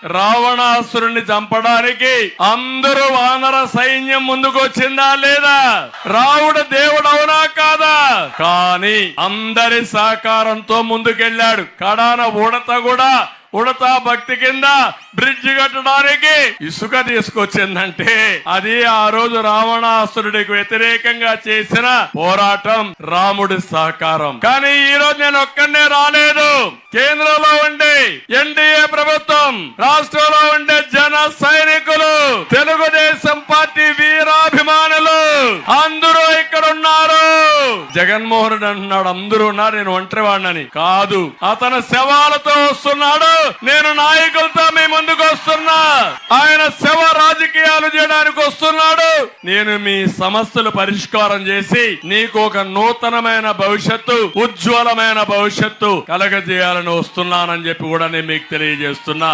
రావణాసురుణ్ణి చంపడానికి అందరూ వానర సైన్యం ముందుకు వచ్చిందా లేదా? రావుడు దేవుడు అవునా కాదా? కానీ అందరి సహకారంతో ముందుకెళ్ళాడు. కడాన ఉడతా భక్తి కింద బ్రిడ్జి కట్టడానికి ఇసుక తీసుకొచ్చిందంటే అది ఆ రోజు రావణాసురుడికి వ్యతిరేకంగా చేసిన పోరాటం, రాముడి సహకారం. కానీ ఈ రోజు నేను ఒక్కనే రాలేదు. కేంద్రంలో ఉండే ఎన్డీఏ ప్రభుత్వం, రాష్ట్రంలో ఉండే జన సైనికులు, తెలుగుదేశం పార్టీ వీరాభిమానులు అందరూ ఇక్కడ ఉన్నారు. జగన్మోహన్ రెడ్డి అంటున్నాడు అందరూ ఉన్నారు, నేను ఒంటరి వాడినని. కాదు, అతను శవాలతో వస్తున్నాడు, నేను నాయకులతో మీ ముందుకు వస్తున్నా. ఆయన శవ రాజకీయాలు చేయడానికి వస్తున్నాడు. నేను మీ సమస్యలు పరిష్కారం చేసి నీకు ఒక నూతనమైన భవిష్యత్తు, ఉజ్వలమైన భవిష్యత్తు కలగజేయాలని వస్తున్నానని చెప్పి కూడా నేను మీకు తెలియజేస్తున్నా.